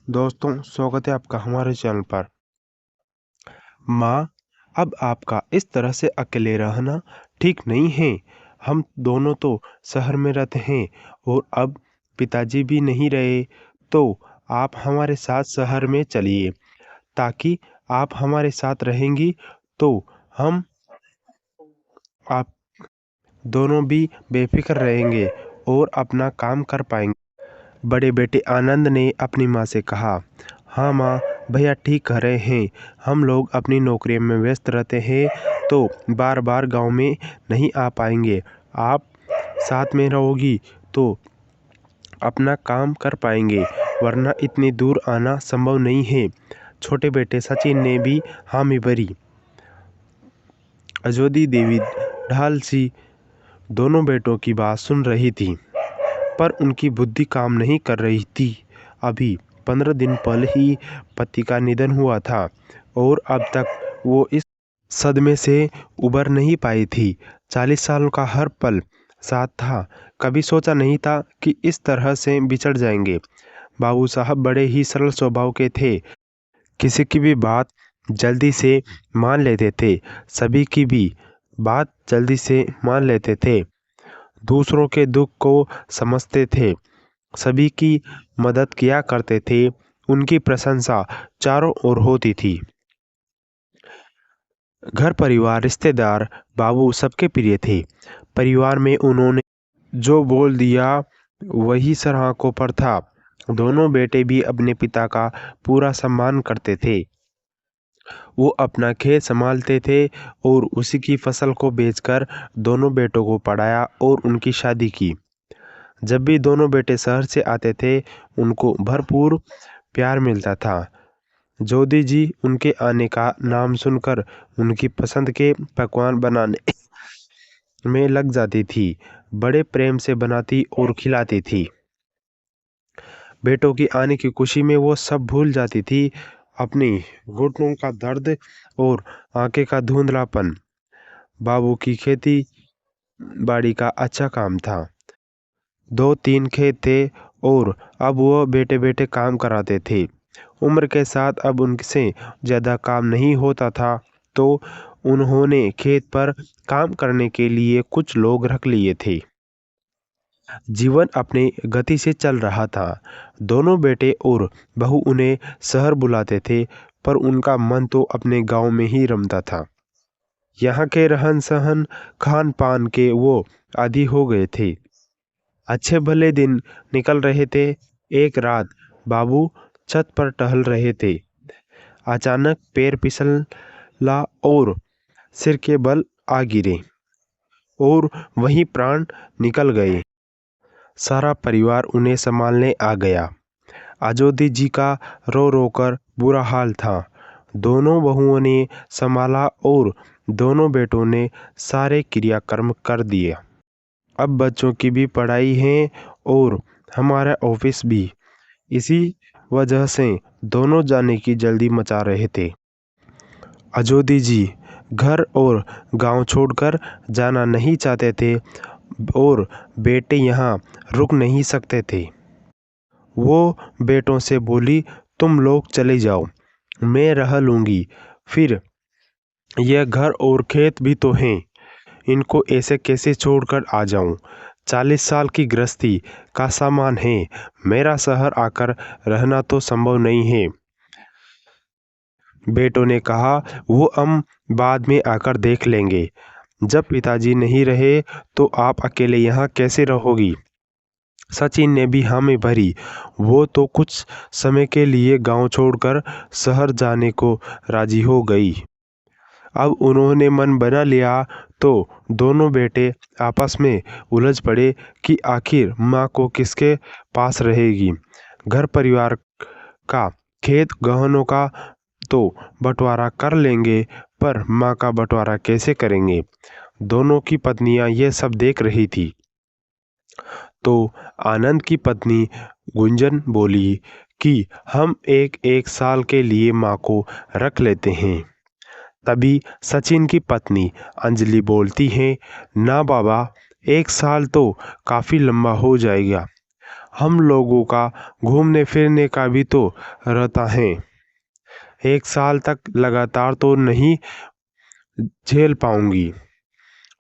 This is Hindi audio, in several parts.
दोस्तों, स्वागत है आपका हमारे चैनल पर। माँ, अब आपका इस तरह से अकेले रहना ठीक नहीं है। हम दोनों तो शहर में रहते हैं और अब पिताजी भी नहीं रहे, तो आप हमारे साथ शहर में चलिए। ताकि आप हमारे साथ रहेंगी तो हम आप दोनों भी बेफिक्र रहेंगे और अपना काम कर पाएंगे। बड़े बेटे आनंद ने अपनी माँ से कहा, हाँ माँ, भैया ठीक कह रहे हैं। हम लोग अपनी नौकरी में व्यस्त रहते हैं तो बार बार गांव में नहीं आ पाएंगे। आप साथ में रहोगी तो अपना काम कर पाएंगे, वरना इतनी दूर आना संभव नहीं है। छोटे बेटे सचिन ने भी हामी भरी। अजोदी देवी ढाल सी दोनों बेटों की बात सुन रही थी, पर उनकी बुद्धि काम नहीं कर रही थी। अभी 15 दिन पहले ही पति का निधन हुआ था और अब तक वो इस सदमे से उबर नहीं पाई थी। 40 साल का हर पल साथ था, कभी सोचा नहीं था कि इस तरह से बिछड़ जाएंगे। बाबू साहब बड़े ही सरल स्वभाव के थे, किसी की भी बात जल्दी से मान लेते थे, सभी की भी बात जल्दी से मान लेते थे, दूसरों के दुख को समझते थे, सभी की मदद किया करते थे। उनकी प्रशंसा चारों ओर होती थी। घर परिवार रिश्तेदार बाबू सबके प्रिय थे। परिवार में उन्होंने जो बोल दिया वही सर आंखों पर था। दोनों बेटे भी अपने पिता का पूरा सम्मान करते थे। वो अपना खेत संभालते थे और उसी की फसल को बेचकर दोनों बेटों को पढ़ाया और उनकी शादी की। जब भी दोनों बेटे शहर से आते थे, उनको भरपूर प्यार मिलता था। जोधी जी उनके आने का नाम सुनकर उनकी पसंद के पकवान बनाने में लग जाती थी। बड़े प्रेम से बनाती और खिलाती थी। बेटों की आने की खुशी में वो सब भूल जाती थी, अपनी घुटनों का दर्द और आंखें का धुंधलापन। बाबू की खेती बाड़ी का अच्छा काम था। 2-3 खेत थे और अब वो बेटे बेटे काम कराते थे। उम्र के साथ अब उनसे ज़्यादा काम नहीं होता था, तो उन्होंने खेत पर काम करने के लिए कुछ लोग रख लिए थे। जीवन अपनी गति से चल रहा था। दोनों बेटे और बहू उन्हें शहर बुलाते थे, पर उनका मन तो अपने गांव में ही रमता था। यहाँ के रहन सहन खान पान के वो आदी हो गए थे। अच्छे भले दिन निकल रहे थे। एक रात बाबू छत पर टहल रहे थे। अचानक पैर फिसला और सिर के बल आ गिरे और वहीं प्राण निकल गए। सारा परिवार उन्हें संभालने आ गया। अजोदी जी का रो रो कर बुरा हाल था। दोनों बहुओं ने संभाला और दोनों बेटों ने सारे क्रियाकर्म कर दिए। अब बच्चों की भी पढ़ाई है और हमारा ऑफिस भी। इसी वजह से दोनों जाने की जल्दी मचा रहे थे। अजोदी जी घर और गांव छोड़कर जाना नहीं चाहते थे और बेटे यहाँ रुक नहीं सकते थे। वो बेटों से बोली, तुम लोग चले जाओ, मैं रह लूँगी। फिर यह घर और खेत भी तो हैं, इनको ऐसे कैसे छोड़कर आ जाऊं? 40 साल की गृहस्थी का सामान है, मेरा शहर आकर रहना तो संभव नहीं है। बेटों ने कहा, वो हम बाद में आकर देख लेंगे। जब पिताजी नहीं रहे तो आप अकेले यहाँ कैसे रहोगी? सचिन ने भी हामी भरी। वो तो कुछ समय के लिए गांव छोड़कर शहर जाने को राजी हो गई। अब उन्होंने मन बना लिया तो दोनों बेटे आपस में उलझ पड़े कि आखिर माँ को किसके पास रहेगी। घर परिवार का, खेत गहनों का तो बंटवारा कर लेंगे, पर माँ का बंटवारा कैसे करेंगे? दोनों की पत्नियां ये सब देख रही थी। तो आनंद की पत्नी गुंजन बोली कि हम एक साल के लिए माँ को रख लेते हैं। तभी सचिन की पत्नी अंजलि बोलती है, ना बाबा, 1 साल तो काफ़ी लंबा हो जाएगा। हम लोगों का घूमने फिरने का भी तो रहता है। 1 साल तक लगातार तो नहीं झेल पाऊंगी।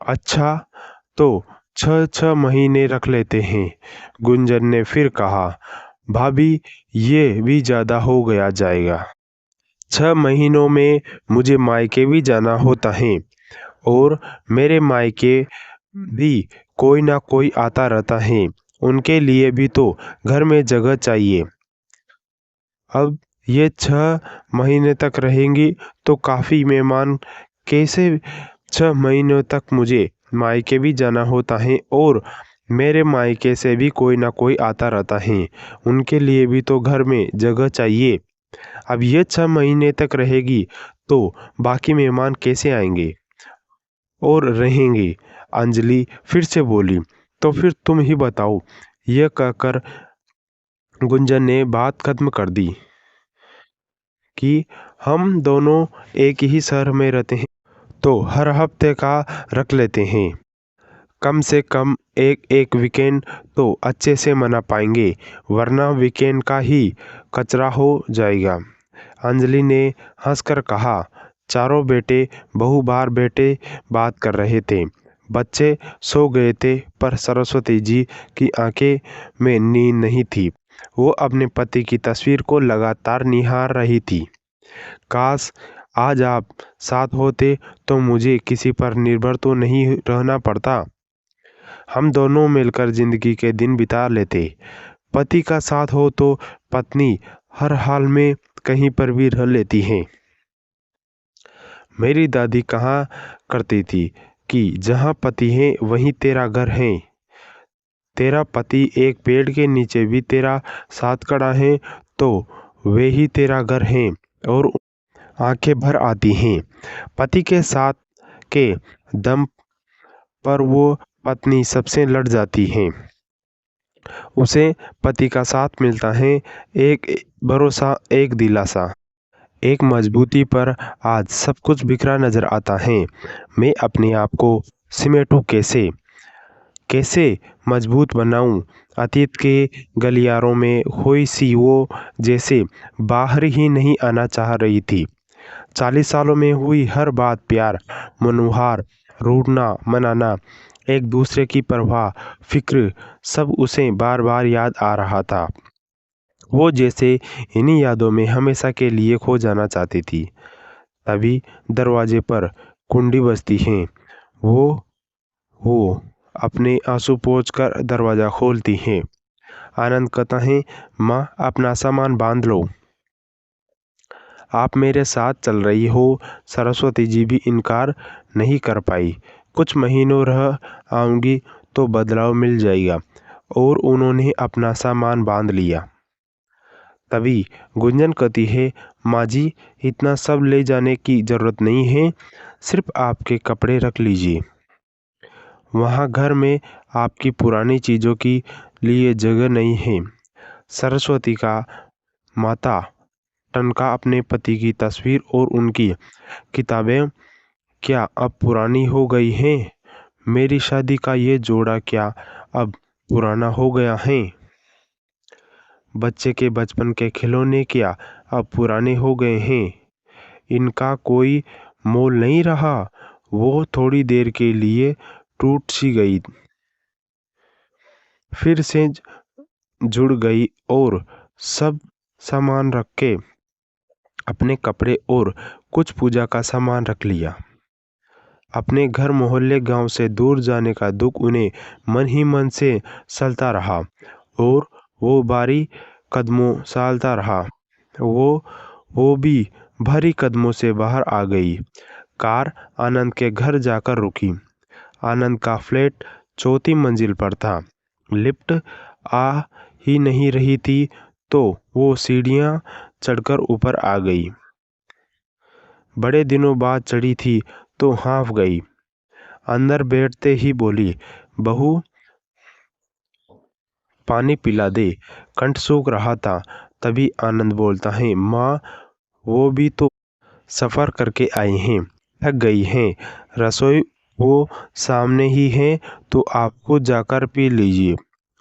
अच्छा, तो 6-6 महीने रख लेते हैं। गुंजन ने फिर कहा। भाभी, ये भी ज़्यादा हो गया जाएगा। 6 महीनों में मुझे मायके भी जाना होता है और मेरे मायके भी कोई ना कोई आता रहता है। उनके लिए भी तो घर में जगह चाहिए। अब ये 6 महीने तक रहेंगी तो काफ़ी मेहमान कैसे? 6 महीनों तक मुझे मायके भी जाना होता है और मेरे मायके से भी कोई ना कोई आता रहता है। उनके लिए भी तो घर में जगह चाहिए। अब ये 6 महीने तक रहेगी तो बाकी मेहमान कैसे आएंगे और रहेंगे? अंजलि फिर से बोली। तो फिर तुम ही बताओ। यह कहकर गुंजन ने बात खत्म कर दी कि हम दोनों एक ही शहर में रहते हैं तो हर हफ्ते का रख लेते हैं। कम से कम एक वीकेंड तो अच्छे से मना पाएंगे, वरना वीकेंड का ही कचरा हो जाएगा। अंजलि ने हंसकर कहा। चारों बेटे बहू बाहर बैठे बात कर रहे थे। बच्चे सो गए थे पर सरस्वती जी की आंखें में नींद नहीं थी। वो अपने पति की तस्वीर को लगातार निहार रही थी। काश आज आप साथ होते तो मुझे किसी पर निर्भर तो नहीं रहना पड़ता। हम दोनों मिलकर जिंदगी के दिन बिता लेते। पति का साथ हो तो पत्नी हर हाल में कहीं पर भी रह लेती है। मेरी दादी कहा करती थी कि जहाँ पति है वहीं तेरा घर है। तेरा पति एक पेड़ के नीचे भी तेरा साथ खड़ा है तो वे ही तेरा घर है। और आंखें भर आती हैं पति के साथ के दम पर। वो पत्नी सबसे लड़ जाती है। उसे पति का साथ मिलता है, एक भरोसा, एक दिलासा, एक मजबूती। पर आज सब कुछ बिखरा नजर आता है। मैं अपने आप को सिमेटूं कैसे? कैसे मजबूत बनाऊं? अतीत के गलियारों में खोई सी वो जैसे बाहर ही नहीं आना चाह रही थी। 40 सालों में हुई हर बात, प्यार, मनोहार, रूठना, मनाना, एक दूसरे की परवाह, फिक्र, सब उसे बार बार याद आ रहा था। वो जैसे इन्हीं यादों में हमेशा के लिए खो जाना चाहती थी। तभी दरवाजे पर कुंडी बजती है। वो अपने आंसू पोंछकर दरवाज़ा खोलती है। आनंद कहता है, माँ अपना सामान बांध लो, आप मेरे साथ चल रही हो। सरस्वती जी भी इनकार नहीं कर पाई। कुछ महीनों रह आऊँगी तो बदलाव मिल जाएगा। और उन्होंने अपना सामान बांध लिया। तभी गुंजन कहती है, माँ जी इतना सब ले जाने की ज़रूरत नहीं है, सिर्फ आपके कपड़े रख लीजिए। वहाँ घर में आपकी पुरानी चीज़ों की लिए जगह नहीं है। सरस्वती का माथा टनका। अपने पति की तस्वीर और उनकी किताबें क्या अब पुरानी हो गई हैं? मेरी शादी का ये जोड़ा क्या अब पुराना हो गया है? बच्चे के बचपन के खिलौने क्या अब पुराने हो गए हैं? इनका कोई मोल नहीं रहा। वो थोड़ी देर के लिए टूट सी गई, फिर से जुड़ गई और सब सामान रख के अपने कपड़े और कुछ पूजा का सामान रख लिया। अपने घर, मोहल्ले, गांव से दूर जाने का दुख उन्हें मन ही मन से सलता रहा और वो भारी कदमों सालता रहा। वो भी भारी कदमों से बाहर आ गई। कार आनंद के घर जाकर रुकी। आनंद का फ्लैट 4थी मंजिल पर था। लिफ्ट आ ही नहीं रही थी तो वो सीढ़ियाँ चढ़कर ऊपर आ गई। बड़े दिनों बाद चढ़ी थी तो हाँफ गई। अंदर बैठते ही बोली, बहू पानी पिला दे, कंठ सूख रहा था। तभी आनंद बोलता है, माँ वो भी तो सफ़र करके आई हैं, थक गई हैं। रसोई वो सामने ही है तो आपको जाकर पी लीजिए।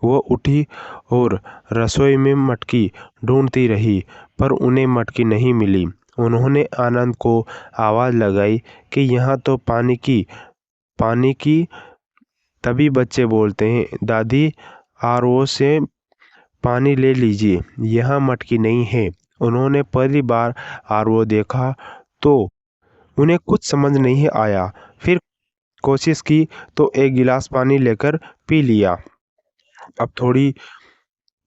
वो उठी और रसोई में मटकी ढूंढती रही, पर उन्हें मटकी नहीं मिली। उन्होंने आनंद को आवाज़ लगाई कि यहाँ तो पानी की। तभी बच्चे बोलते हैं, दादी आरओ से पानी ले लीजिए, यहाँ मटकी नहीं है। उन्होंने पहली बार आरओ देखा तो उन्हें कुछ समझ नहीं आया। फिर कोशिश की तो एक गिलास पानी लेकर पी लिया। अब थोड़ी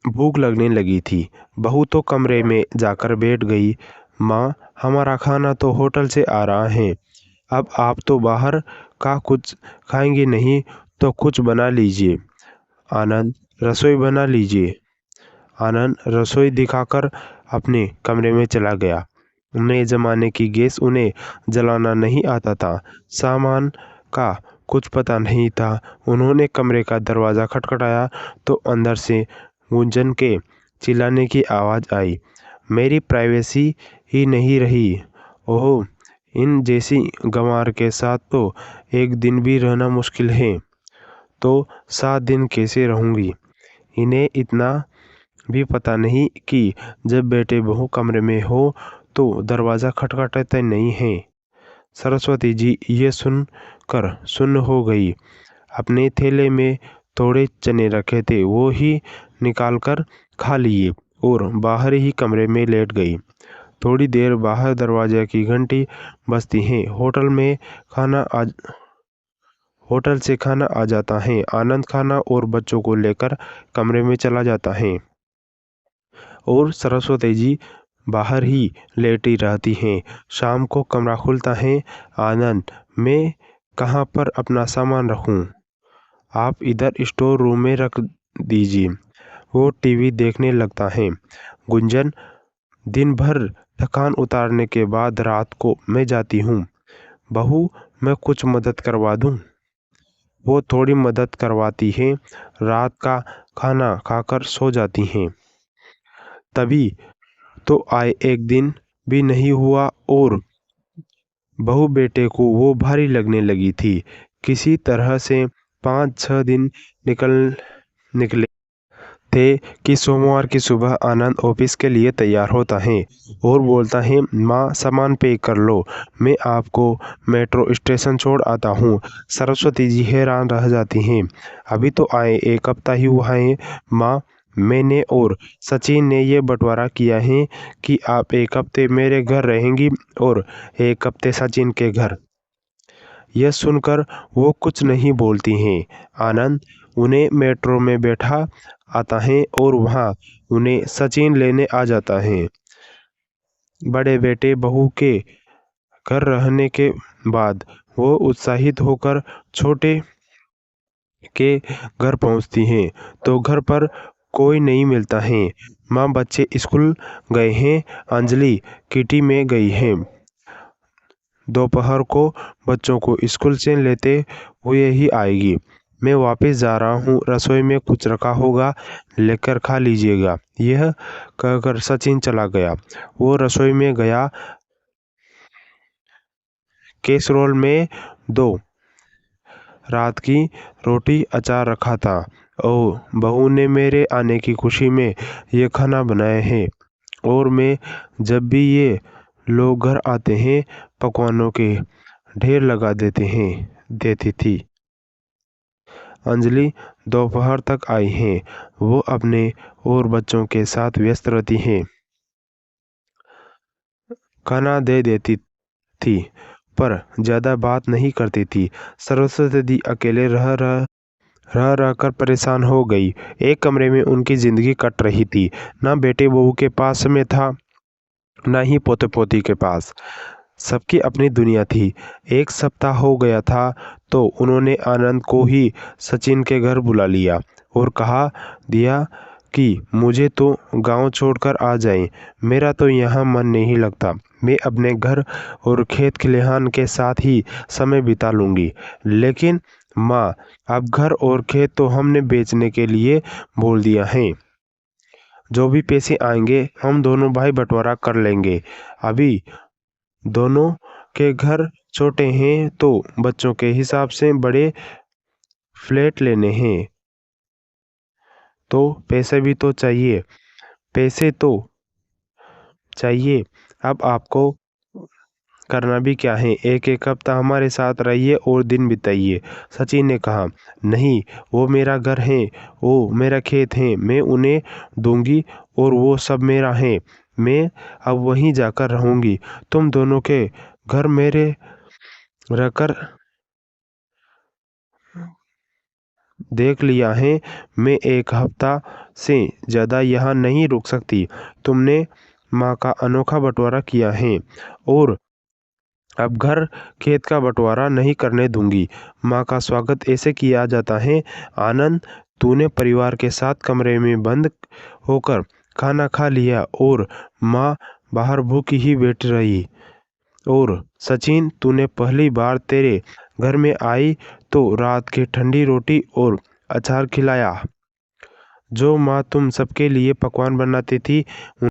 भूख लगने लगी थी। बहू तो कमरे में जाकर बैठ गई। माँ, हमारा खाना तो होटल से आ रहा है। अब आप तो बाहर का कुछ खाएंगे नहीं, तो कुछ बना लीजिए। आनंद, रसोई बना लीजिए। आनंद रसोई दिखाकर अपने कमरे में चला गया। नए ज़माने की गैस उन्हें जलाना नहीं आता था। सामान का कुछ पता नहीं था। उन्होंने कमरे का दरवाज़ा खटखटाया तो अंदर से गुंजन के चिल्लाने की आवाज़ आई, मेरी प्राइवेसी ही नहीं रही। ओह, इन जैसी गंवार के साथ तो एक दिन भी रहना मुश्किल है, तो 7 दिन कैसे रहूँगी। इन्हें इतना भी पता नहीं कि जब बेटे बहू कमरे में हो तो दरवाज़ा खटखटाते नहीं हैं। सरस्वती जी ये सुनकर सुन्न हो गई। अपने थैले में थोड़े चने रखे थे, वो ही निकालकर खा लिए और बाहर ही कमरे में लेट गई। थोड़ी देर बाहर दरवाजे की घंटी बजती है। होटल से खाना आ जाता है। आनंद खाना और बच्चों को लेकर कमरे में चला जाता है और सरस्वती जी बाहर ही लेटी रहती हैं। शाम को कमरा खुलता है। आनंद, मैं कहाँ पर अपना सामान रखूं? आप इधर स्टोर रूम में रख दीजिए। वो टीवी देखने लगता है। गुंजन, दिन भर थकान उतारने के बाद रात को मैं जाती हूँ। बहू, मैं कुछ मदद करवा दूँ? वो थोड़ी मदद करवाती है। रात का खाना खाकर सो जाती हैं। तभी तो आए 1 दिन भी नहीं हुआ और बहू बेटे को वो भारी लगने लगी थी। किसी तरह से 5-6 दिन निकले थे कि सोमवार की सुबह आनंद ऑफिस के लिए तैयार होता है और बोलता है, माँ सामान पैक कर लो, मैं आपको मेट्रो स्टेशन छोड़ आता हूँ। सरस्वती जी हैरान रह जाती हैं। अभी तो आए 1 हफ्ता ही हुआ है माँ। मैंने और सचिन ने ये बंटवारा किया है कि आप 1 हफ्ते मेरे घर रहेंगी और 1 हफ्ते सचिन के घर। यह सुनकर वो कुछ नहीं बोलती हैं। आनंद उन्हें मेट्रो में बैठा आता है और वहाँ उन्हें सचिन लेने आ जाता है। बड़े बेटे बहू के घर रहने के बाद वो उत्साहित होकर छोटे के घर पहुँचती हैं तो घर पर कोई नहीं मिलता है। माँ, बच्चे स्कूल गए हैं, अंजलि किटी में गई हैं। दोपहर को बच्चों को स्कूल से लेते हुए ही आएगी। मैं वापस जा रहा हूँ, रसोई में कुछ रखा होगा, लेकर खा लीजिएगा। यह कहकर सचिन चला गया। वो रसोई में गया। कैसरोल में 2 रात की रोटी अचार रखा था। ओह, बहू ने मेरे आने की खुशी में ये खाना बनाया है और मैं जब भी ये लोग घर आते हैं पकवानों के ढेर लगा देती थी। अंजलि दोपहर तक आई हैं। वो अपने और बच्चों के साथ व्यस्त रहती हैं। खाना दे देती थी पर ज़्यादा बात नहीं करती थी। सरस्वती दी अकेले रह कर परेशान हो गई। एक कमरे में उनकी ज़िंदगी कट रही थी। ना बेटे बहू के पास में था, ना ही पोते पोती के पास। सबकी अपनी दुनिया थी। 1 सप्ताह हो गया था तो उन्होंने आनंद को ही सचिन के घर बुला लिया और कहा दिया कि मुझे तो गांव छोड़कर आ जाएं, मेरा तो यहाँ मन नहीं लगता। मैं अपने घर और खेत खलिहान के साथ ही समय बिता लूँगी। लेकिन माँ, अब घर और खेत तो हमने बेचने के लिए बोल दिया है। जो भी पैसे आएंगे हम दोनों भाई बंटवारा कर लेंगे। अभी दोनों के घर छोटे हैं तो बच्चों के हिसाब से बड़े फ्लैट लेने हैं। तो पैसे भी तो चाहिए। पैसे तो चाहिए। अब आपको करना भी क्या है, एक हफ्ता हमारे साथ रहिए और दिन बिताइए। सचिन ने कहा। नहीं, वो मेरा घर है, वो मेरा खेत है, मैं उन्हें दूंगी और वो सब मेरा है। मैं अब वहीं जाकर रहूंगी। तुम दोनों के घर मेरे रहकर देख लिया है। मैं एक हफ्ता से ज़्यादा यहाँ नहीं रुक सकती। तुमने माँ का अनोखा बंटवारा किया है और अब घर खेत का बंटवारा नहीं करने दूंगी। माँ का स्वागत ऐसे किया जाता है। आनंद, तूने परिवार के साथ कमरे में बंद होकर खाना खा लिया और माँ बाहर भूखी ही बैठी रही। और सचिन, तूने पहली बार तेरे घर में आई तो रात की ठंडी रोटी और अचार खिलाया। जो माँ तुम सबके लिए पकवान बनाती थी